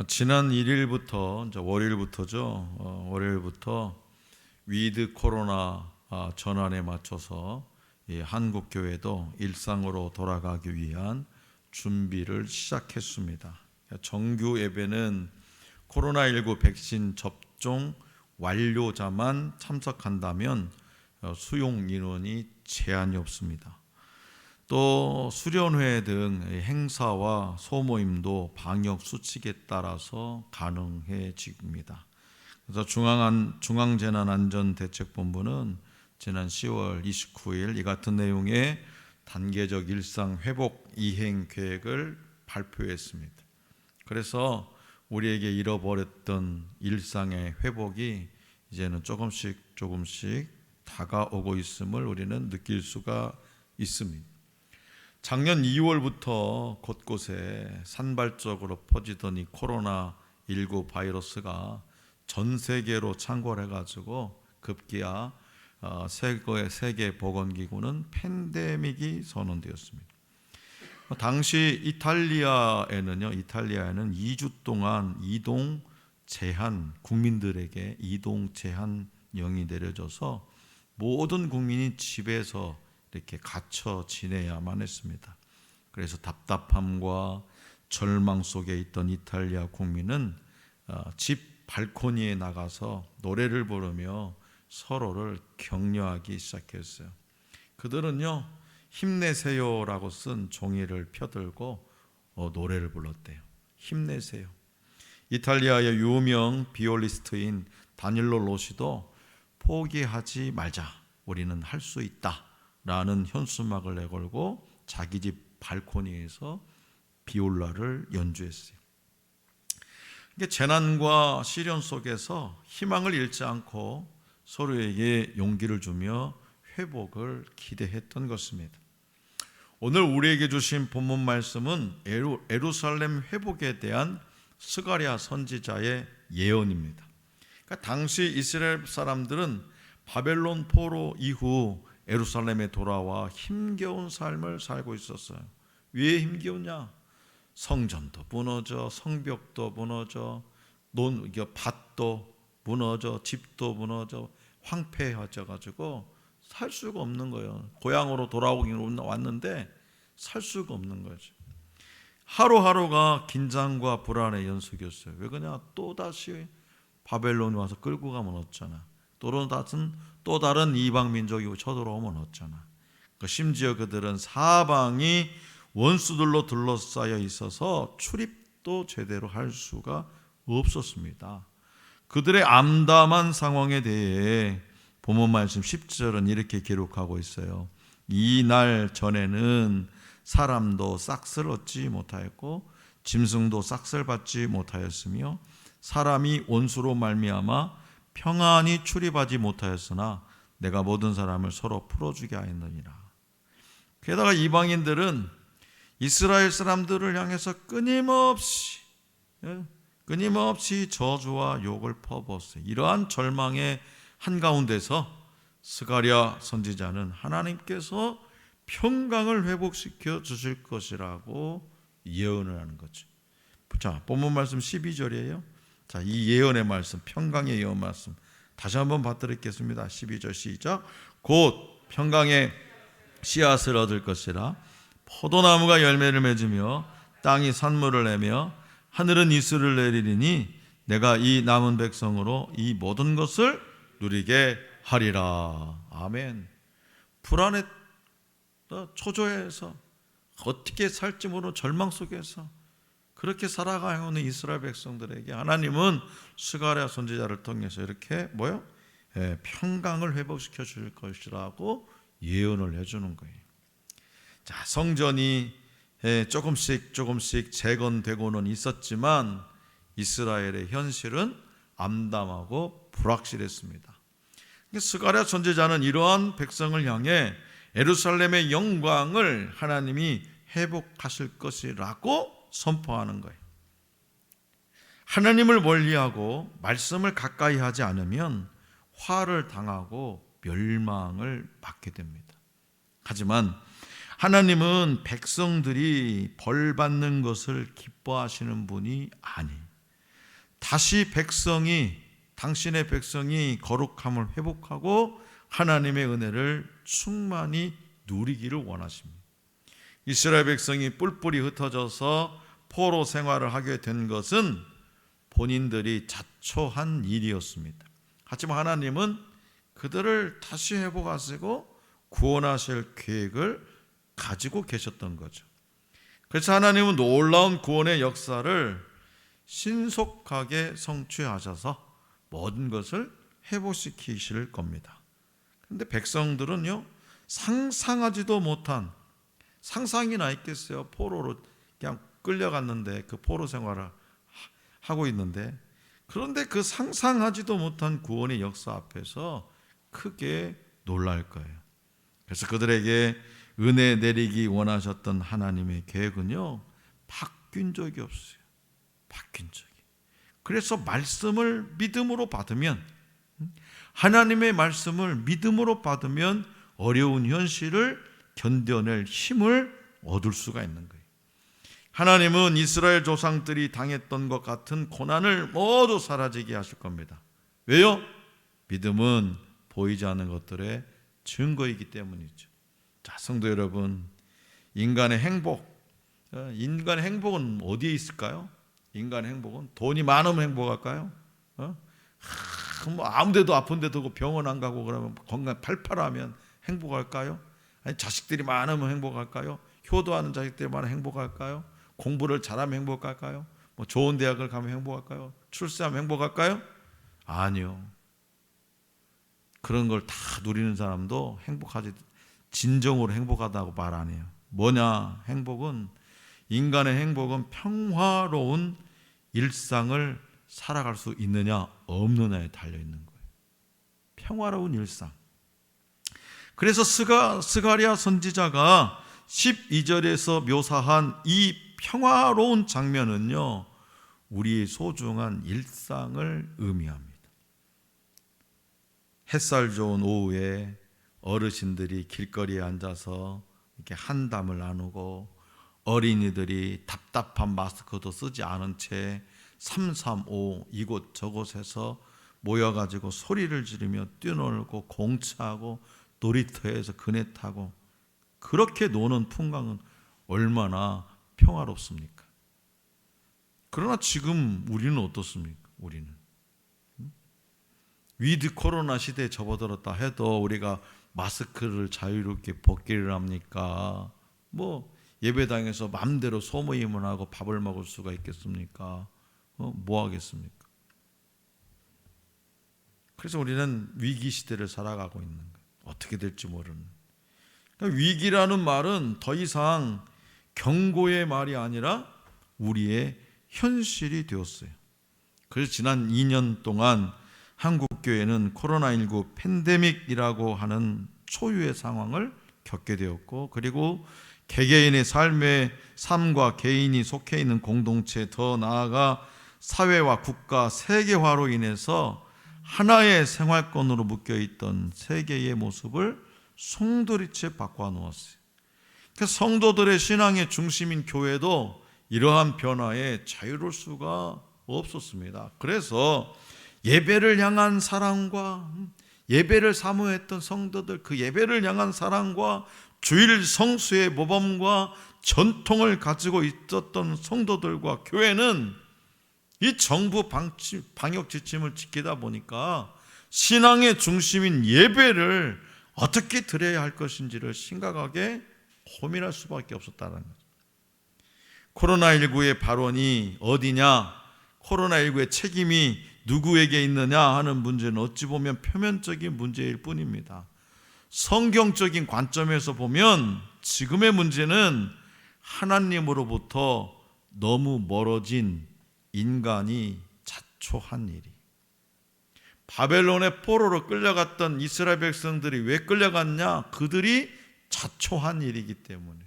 지난 1일부터 월요일부터죠. 월요일부터 위드 코로나 전환에 맞춰서 한국 교회도 일상으로 돌아가기 위한 준비를 시작했습니다. 정규 예배는 코로나19 백신 접종 완료자만 참석한다면 수용 인원이 제한이 없습니다. 또 수련회 등 행사와 소모임도 방역 수칙에 따라서 가능해집니다. 그래서 중앙재난안전대책본부는 지난 10월 29일 이 같은 내용의 단계적 일상 회복 이행 계획을 발표했습니다. 그래서 우리에게 잃어버렸던 일상의 회복이 이제는 조금씩 다가오고 있음을 우리는 느낄 수가 있습니다. 작년 2월부터 곳곳에 산발적으로 퍼지던 이 코로나19 바이러스가 전 세계로 창궐해 가지고 급기야 세계보건기구는 팬데믹이 선언되었습니다. 당시 이탈리아에는 2주 동안 국민들에게 이동 제한령이 내려져서 모든 국민이 집에서 이렇게 갇혀 지내야만 했습니다. 그래서 답답함과 절망 속에 있던 이탈리아 국민은 집 발코니에 나가서 노래를 부르며 서로를 격려하기 시작했어요. 그들은요, 힘내세요라고 쓴 종이를 펴들고 노래를 불렀대요. 힘내세요. 이탈리아의 유명 비올리스트인 다닐로 로시도 포기하지 말자, 우리는 할 수 있다 라는 현수막을 내걸고 자기 집 발코니에서 비올라를 연주했어요. 재난과 시련 속에서 희망을 잃지 않고 서로에게 용기를 주며 회복을 기대했던 것입니다. 오늘 우리에게 주신 본문 말씀은 예루살렘 회복에 대한 스가랴 선지자의 예언입니다. 그러니까 당시 이스라엘 사람들은 바벨론 포로 이후 예루살렘에 돌아와 힘겨운 삶을 살고 있었어요. 왜 힘겨우냐? 성전도 무너져, 성벽도 무너져, 밭도 무너져, 집도 무너져, 황폐해져 가지고 살 수가 없는 거예요. 고향으로 돌아오긴 왔는데 살 수가 없는 거죠. 하루하루가 긴장과 불안의 연속이었어요. 왜 그러냐? 또다시 바벨론이 와서 끌고 가면 어쩌나. 또 다른 이방 민족이 쳐들어오면 어쩌나. 심지어 그들은 사방이 원수들로 둘러싸여 있어서 출입도 제대로 할 수가 없었습니다. 그들의 암담한 상황에 대해 본문 말씀 10절은 이렇게 기록하고 있어요. 이 날 전에는 사람도 싹을 얻지 못하였고 짐승도 싹을 받지 못하였으며 사람이 원수로 말미암아 평안히 출입하지 못하였으나 내가 모든 사람을 서로 풀어주게 하였느니라. 게다가 이방인들은 이스라엘 사람들을 향해서 끊임없이 저주와 욕을 퍼부었어요. 이러한 절망의 한가운데서 스가랴 선지자는 하나님께서 평강을 회복시켜 주실 것이라고 예언을 하는 거죠. 자, 본문 말씀 12절이에요. 자, 이 예언의 말씀, 평강의 예언 말씀 다시 한번 받들겠습니다. 12절 시작. 곧 평강의 씨앗을 얻을 것이라. 포도나무가 열매를 맺으며 땅이 산물을 내며 하늘은 이슬을 내리리니 내가 이 남은 백성으로 이 모든 것을 누리게 하리라. 아멘. 불안에 초조해서 어떻게 살지 모르는 절망 속에서 그렇게 살아가야 하는 이스라엘 백성들에게 하나님은 스가랴 선지자를 통해서 이렇게 평강을 회복시켜 줄 것이라고 예언을 해주는 거예요. 자, 성전이 조금씩 재건되고는 있었지만 이스라엘의 현실은 암담하고 불확실했습니다. 스가랴 선지자는 이러한 백성을 향해 예루살렘의 영광을 하나님이 회복하실 것이라고 선포하는 거예요. 하나님을 멀리하고 말씀을 가까이 하지 않으면 화를 당하고 멸망을 받게 됩니다. 하지만 하나님은 백성들이 벌 받는 것을 기뻐하시는 분이 아니에요. 다시 당신의 백성이 거룩함을 회복하고 하나님의 은혜를 충만히 누리기를 원하십니다. 이스라엘 백성이 뿔뿔이 흩어져서 포로 생활을 하게 된 것은 본인들이 자초한 일이었습니다. 하지만 하나님은 그들을 다시 회복하시고 구원하실 계획을 가지고 계셨던 거죠. 그래서 하나님은 놀라운 구원의 역사를 신속하게 성취하셔서 모든 것을 회복시키실 겁니다. 그런데 백성들은요, 상상하지도 못한, 상상이나 있겠어요. 포로로 그냥 끌려갔는데 그 포로 생활을 하고 있는데, 그런데 그 상상하지도 못한 구원의 역사 앞에서 크게 놀랄 거예요. 그래서 그들에게 은혜 내리기 원하셨던 하나님의 계획은요, 바뀐 적이 없어요. 바뀐 적이. 그래서 말씀을 믿음으로 받으면, 하나님의 말씀을 믿음으로 받으면 어려운 현실을 견뎌낼 힘을 얻을 수가 있는 거예요. 하나님은 이스라엘 조상들이 당했던 것 같은 고난을 모두 사라지게 하실 겁니다. 왜요? 믿음은 보이지 않는 것들의 증거이기 때문이죠. 자, 성도 여러분, 인간의 행복은 어디에 있을까요? 인간의 행복은 돈이 많으면 행복할까요? 뭐 아무데도 아픈 데 두고 병원 안 가고 그러면 건강 팔팔하면 행복할까요? 아니, 자식들이 많으면 행복할까요? 효도하는 자식들이 많으면 행복할까요? 공부를 잘하면 행복할까요? 뭐 좋은 대학을 가면 행복할까요? 출세하면 행복할까요? 아니요. 그런 걸 다 누리는 사람도 행복하지, 진정으로 행복하다고 말 안 해요. 뭐냐? 인간의 행복은 평화로운 일상을 살아갈 수 있느냐 없느냐에 달려 있는 거예요. 평화로운 일상. 그래서 스가랴 선지자가 12절에서 묘사한 이 평화로운 장면은요, 우리의 소중한 일상을 의미합니다. 햇살 좋은 오후에 어르신들이 길거리에 앉아서 이렇게 한담을 나누고, 어린이들이 답답한 마스크도 쓰지 않은 채 335 이곳 저곳에서 모여가지고 소리를 지르며 뛰놀고 공차하고 놀이터에서 그네 타고 그렇게 노는 풍광은 얼마나 평화롭습니까? 그러나 지금 우리는 어떻습니까? 우리는 위드 코로나 시대에 접어들었다 해도 우리가 마스크를 자유롭게 벗기를 합니까? 뭐 예배당에서 마음대로 소모임을 하고 밥을 먹을 수가 있겠습니까? 뭐 하겠습니까? 그래서 우리는 위기 시대를 살아가고 있는 거예요. 어떻게 될지 모르는. 그러니까 위기라는 말은 더 이상 경고의 말이 아니라 우리의 현실이 되었어요. 그래서 지난 2년 동안 한국교회는 코로나19 팬데믹이라고 하는 초유의 상황을 겪게 되었고, 그리고 개개인의 삶과 개인이 속해 있는 공동체, 더 나아가 사회와 국가, 세계화로 인해서 하나의 생활권으로 묶여있던 세계의 모습을 송두리째 바꿔놓았어요. 그래서 성도들의 신앙의 중심인 교회도 이러한 변화에 자유로울 수가 없었습니다. 그래서 예배를 향한 사랑과, 예배를 사모했던 성도들, 그 예배를 향한 사랑과 주일 성수의 모범과 전통을 가지고 있었던 성도들과 교회는 이 정부 방역 지침을 지키다 보니까 신앙의 중심인 예배를 어떻게 드려야 할 것인지를 심각하게 고민할 수밖에 없었다는 거죠. 코로나19의 발원이 어디냐, 코로나19의 책임이 누구에게 있느냐 하는 문제는 어찌 보면 표면적인 문제일 뿐입니다. 성경적인 관점에서 보면 지금의 문제는 하나님으로부터 너무 멀어진 인간이 자초한 일이. 바벨론의 포로로 끌려갔던 이스라엘 백성들이 왜 끌려갔냐? 그들이 자초한 일이기 때문에.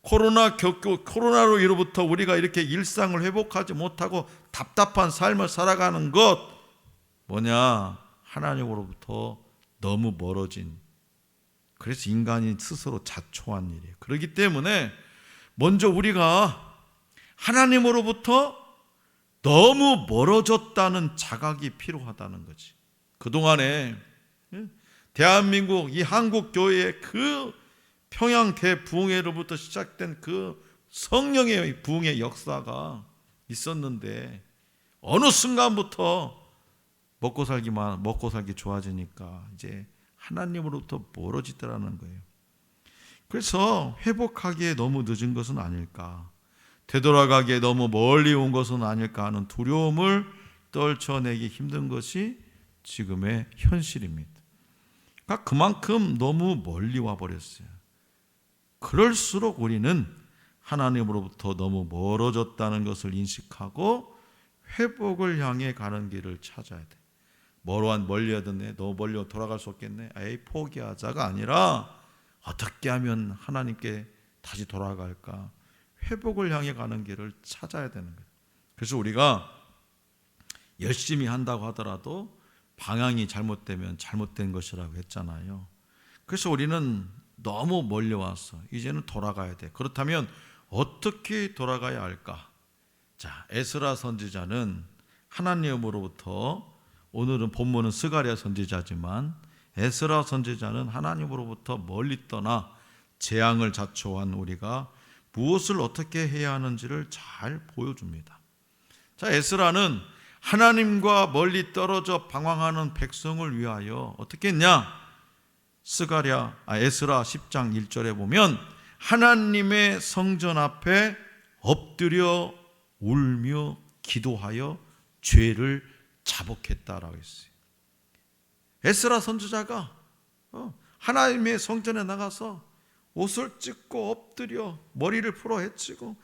코로나로 이로부터 우리가 이렇게 일상을 회복하지 못하고 답답한 삶을 살아가는 것 뭐냐? 하나님으로부터 너무 멀어진, 그래서 인간이 스스로 자초한 일이에요. 그렇기 때문에 먼저 우리가 하나님으로부터 너무 멀어졌다는 자각이 필요하다는 거지. 그동안에 대한민국 이 한국 교회의 그 평양 대부흥회로부터 시작된 그 성령의 부흥의 역사가 있었는데 어느 순간부터 먹고 살기 좋아지니까 이제 하나님으로부터 멀어지더라는 거예요. 그래서 회복하기에 너무 늦은 것은 아닐까, 되돌아가기에 너무 멀리 온 것은 아닐까 하는 두려움을 떨쳐내기 힘든 것이 지금의 현실입니다. 그러니까 그만큼 너무 멀리 와버렸어요. 그럴수록 우리는 하나님으로부터 너무 멀어졌다는 것을 인식하고 회복을 향해 가는 길을 찾아야 돼. 멀리 하던데 너무 멀리 돌아갈 수 없겠네, 에이 포기하자가 아니라 어떻게 하면 하나님께 다시 돌아갈까, 회복을 향해 가는 길을 찾아야 되는 거예요. 그래서 우리가 열심히 한다고 하더라도 방향이 잘못되면 잘못된 것이라고 했잖아요. 그래서 우리는 너무 멀리와서 이제는 돌아가야 돼. 그렇다면 어떻게 돌아가야 할까? 자, 에스라 선지자는 하나님으로부터, 오늘은 본문은 스가랴 선지자지만 에스라 선지자는 하나님으로부터 멀리 떠나 재앙을 자초한 우리가 무엇을 어떻게 해야 하는지를 잘 보여줍니다. 자, 에스라는 하나님과 멀리 떨어져 방황하는 백성을 위하여 어떻게 했냐? 에스라 10장 1절에 보면 하나님의 성전 앞에 엎드려 울며 기도하여 죄를 자복했다라고 했어요. 에스라 선지자가 하나님의 성전에 나가서 옷을 찢고 엎드려 머리를 풀어 헤치고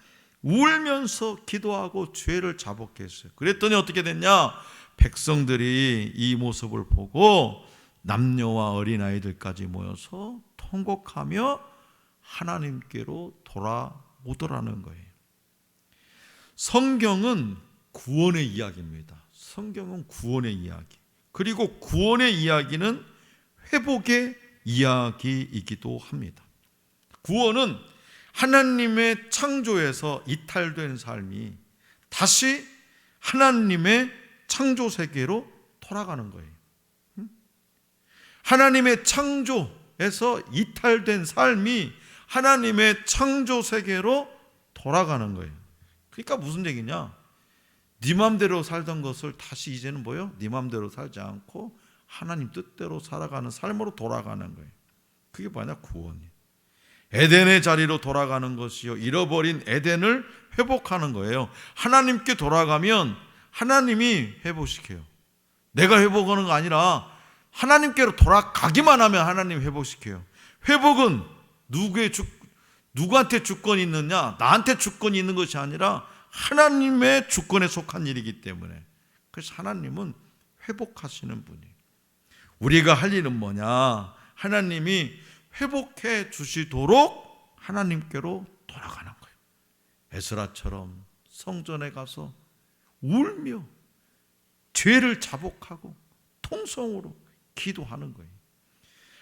울면서 기도하고 죄를 자복했어요. 그랬더니 어떻게 됐냐? 백성들이 이 모습을 보고 남녀와 어린아이들까지 모여서 통곡하며 하나님께로 돌아오더라는 거예요. 성경은 구원의 이야기입니다. 성경은 구원의 이야기, 그리고 구원의 이야기는 회복의 이야기이기도 합니다. 구원은 하나님의 창조에서 이탈된 삶이 다시 하나님의 창조 세계로 돌아가는 거예요. 하나님의 창조에서 이탈된 삶이 하나님의 창조 세계로 돌아가는 거예요. 그러니까 무슨 얘기냐? 네 맘대로 살던 것을 다시 이제는 뭐요? 네 맘대로 살지 않고 하나님 뜻대로 살아가는 삶으로 돌아가는 거예요. 그게 뭐냐? 구원이에요. 에덴의 자리로 돌아가는 것이요, 잃어버린 에덴을 회복하는 거예요. 하나님께 돌아가면 하나님이 회복시켜요. 내가 회복하는 거 아니라 하나님께로 돌아가기만 하면 하나님 회복시켜요. 회복은 누구한테 주권이 있느냐, 나한테 주권이 있는 것이 아니라 하나님의 주권에 속한 일이기 때문에, 그래서 하나님은 회복하시는 분이에요. 우리가 할 일은 뭐냐? 하나님이 회복해 주시도록 하나님께로 돌아가는 거예요. 에스라처럼 성전에 가서 울며 죄를 자복하고 통성으로 기도하는 거예요.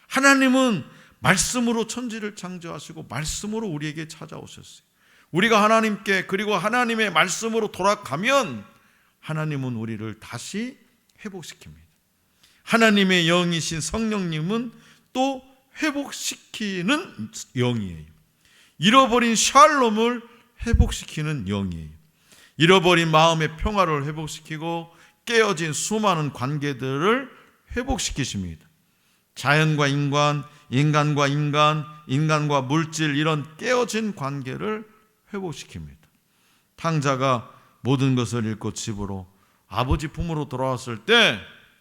하나님은 말씀으로 천지를 창조하시고 말씀으로 우리에게 찾아오셨어요. 우리가 하나님께, 그리고 하나님의 말씀으로 돌아가면 하나님은 우리를 다시 회복시킵니다. 하나님의 영이신 성령님은 또 회복시키는 영이에요. 잃어버린 샬롬을 회복시키는 영이에요. 잃어버린 마음의 평화를 회복시키고 깨어진 수많은 관계들을 회복시키십니다. 자연과 인간, 인간과 인간, 인간과 물질, 이런 깨어진 관계를 회복시킵니다. 탕자가 모든 것을 잃고 집으로, 아버지 품으로 돌아왔을 때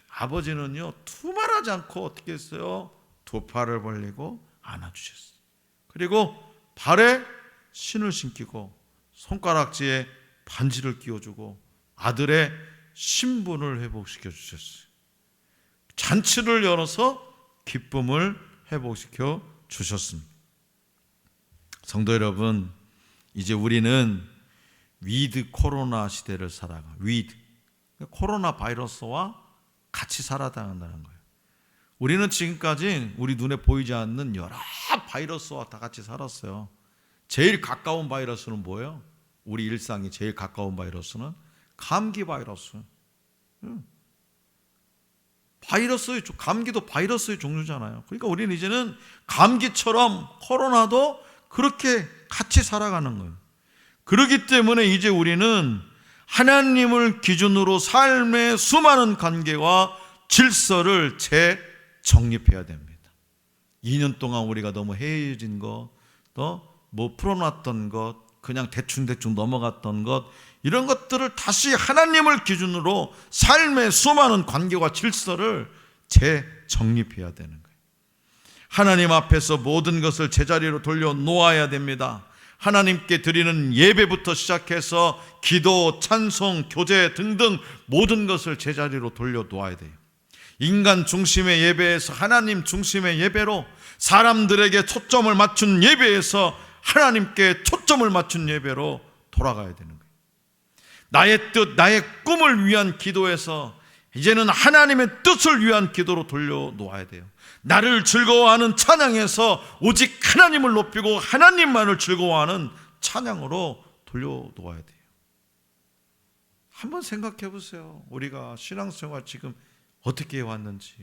아버지는요, 두말하지 않고 어떻게 했어요? 두 팔을 벌리고 안아주셨어요. 그리고 발에 신을 신기고 손가락지에 반지를 끼워주고 아들의 신분을 회복시켜 주셨어요. 잔치를 열어서 기쁨을 회복시켜 주셨습니다. 성도 여러분, 이제 우리는 위드 코로나 시대를 살아가. 위드, 코로나 바이러스와 같이 살아야 한다는 거예요. 우리는 지금까지 우리 눈에 보이지 않는 여러 바이러스와 다 같이 살았어요. 제일 가까운 바이러스는 뭐예요? 우리 일상이 제일 가까운 바이러스는 감기 바이러스. 감기도 바이러스의 종류잖아요. 그러니까 우리는 이제는 감기처럼 코로나도 그렇게 같이 살아가는 거예요. 그렇기 때문에 이제 우리는 하나님을 기준으로 삶의 수많은 관계와 질서를 재정립해야 됩니다. 2년 동안 우리가 너무 해이해진 것, 또 풀어놨던 것, 그냥 대충 넘어갔던 것, 이런 것들을 다시 하나님을 기준으로 삶의 수많은 관계와 질서를 재정립해야 되는 거예요. 하나님 앞에서 모든 것을 제자리로 돌려 놓아야 됩니다. 하나님께 드리는 예배부터 시작해서 기도, 찬송, 교제 등등 모든 것을 제자리로 돌려 놓아야 돼요. 인간 중심의 예배에서 하나님 중심의 예배로, 사람들에게 초점을 맞춘 예배에서 하나님께 초점을 맞춘 예배로 돌아가야 되는 거예요. 나의 뜻, 나의 꿈을 위한 기도에서 이제는 하나님의 뜻을 위한 기도로 돌려 놓아야 돼요. 나를 즐거워하는 찬양에서 오직 하나님을 높이고 하나님만을 즐거워하는 찬양으로 돌려 놓아야 돼요. 한번 생각해 보세요. 우리가 신앙생활 지금 어떻게 해왔는지.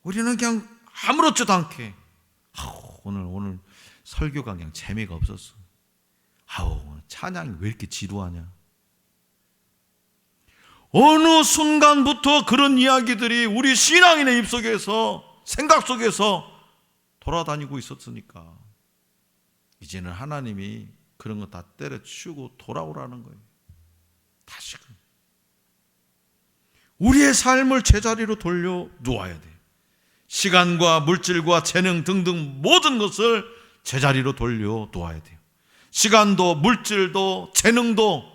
우리는 그냥 아무렇지도 않게 오늘 설교가 그냥 재미가 없었어. 찬양이 왜 이렇게 지루하냐. 어느 순간부터 그런 이야기들이 우리 신앙인의 입속에서, 생각 속에서 돌아다니고 있었으니까 이제는 하나님이 그런 거 다 때려치우고 돌아오라는 거예요. 다시금 우리의 삶을 제자리로 돌려 놓아야 돼요. 시간과 물질과 재능 등등 모든 것을 제자리로 돌려 놓아야 돼요. 시간도 물질도 재능도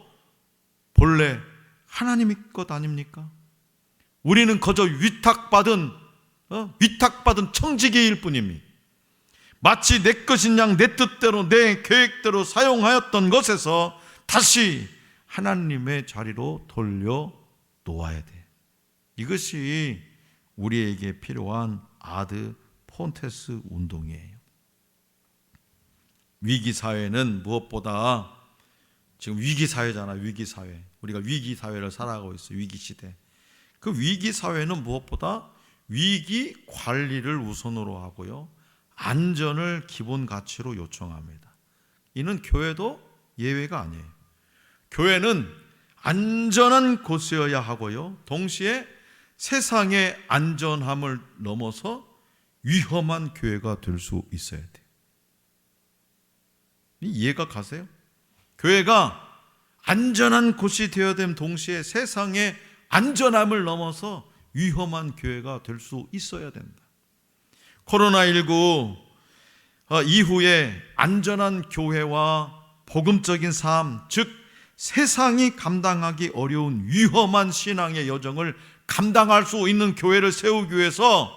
본래 하나님의 것 아닙니까? 우리는 그저 위탁받은 청지기일 뿐입니다. 마치 내 것인 양 내 뜻대로 내 계획대로 사용하였던 것에서 다시 하나님의 자리로 돌려 놓아야 돼. 이것이 우리에게 필요한 아드 폰테스 운동이에요. 위기사회는 무엇보다, 지금 위기사회잖아요. 위기사회. 우리가 위기사회를 살아가고 있어요. 위기시대. 그 위기사회는 무엇보다 위기 관리를 우선으로 하고요, 안전을 기본 가치로 요청합니다. 이는 교회도 예외가 아니에요. 교회는 안전한 곳이어야 하고요, 동시에 세상의 안전함을 넘어서 위험한 교회가 될 수 있어야 돼요. 이해가 가세요? 교회가 안전한 곳이 되어야 됨 동시에 세상의 안전함을 넘어서 위험한 교회가 될 수 있어야 된다. 코로나19 이후에 안전한 교회와 복음적인 삶, 즉 세상이 감당하기 어려운 위험한 신앙의 여정을 감당할 수 있는 교회를 세우기 위해서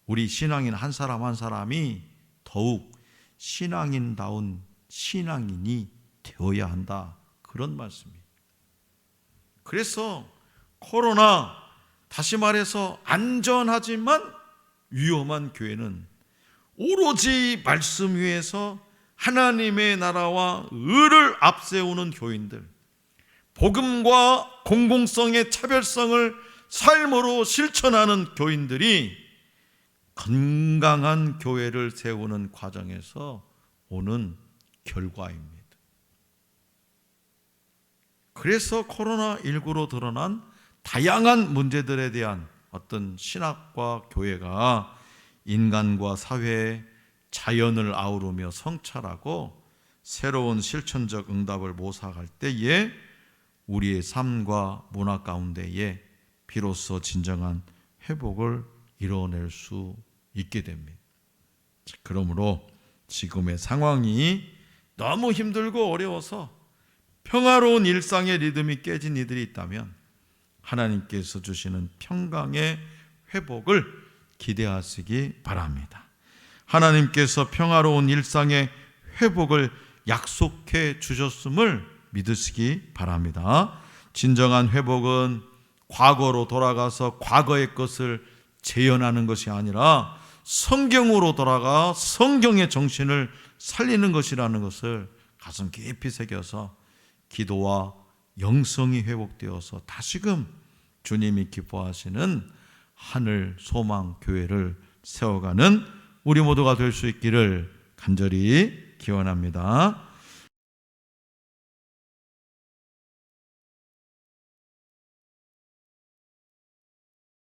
우리 신앙인 한 사람 한 사람이 더욱 신앙인다운 신앙인이 되어야 한다, 그런 말씀이에요. 그래서 코로나, 다시 말해서 안전하지만 위험한 교회는 오로지 말씀 위에서 하나님의 나라와 의를 앞세우는 교인들, 복음과 공공성의 차별성을 삶으로 실천하는 교인들이 건강한 교회를 세우는 과정에서 오는 결과입니다. 그래서 코로나19로 드러난 다양한 문제들에 대한 어떤 신학과 교회가 인간과 사회, 자연을 아우르며 성찰하고 새로운 실천적 응답을 모색할 때에 우리의 삶과 문화 가운데에 비로소 진정한 회복을 이뤄낼 수 있게 됩니다. 그러므로 지금의 상황이 너무 힘들고 어려워서 평화로운 일상의 리듬이 깨진 이들이 있다면 하나님께서 주시는 평강의 회복을 기대하시기 바랍니다. 하나님께서 평화로운 일상의 회복을 약속해 주셨음을 믿으시기 바랍니다. 진정한 회복은 과거로 돌아가서 과거의 것을 재현하는 것이 아니라 성경으로 돌아가 성경의 정신을 살리는 것이라는 것을 가슴 깊이 새겨서 기도와 영성이 회복되어서 다시금 주님이 기뻐하시는 하늘 소망 교회를 세워가는 우리 모두가 될 수 있기를 간절히 기원합니다.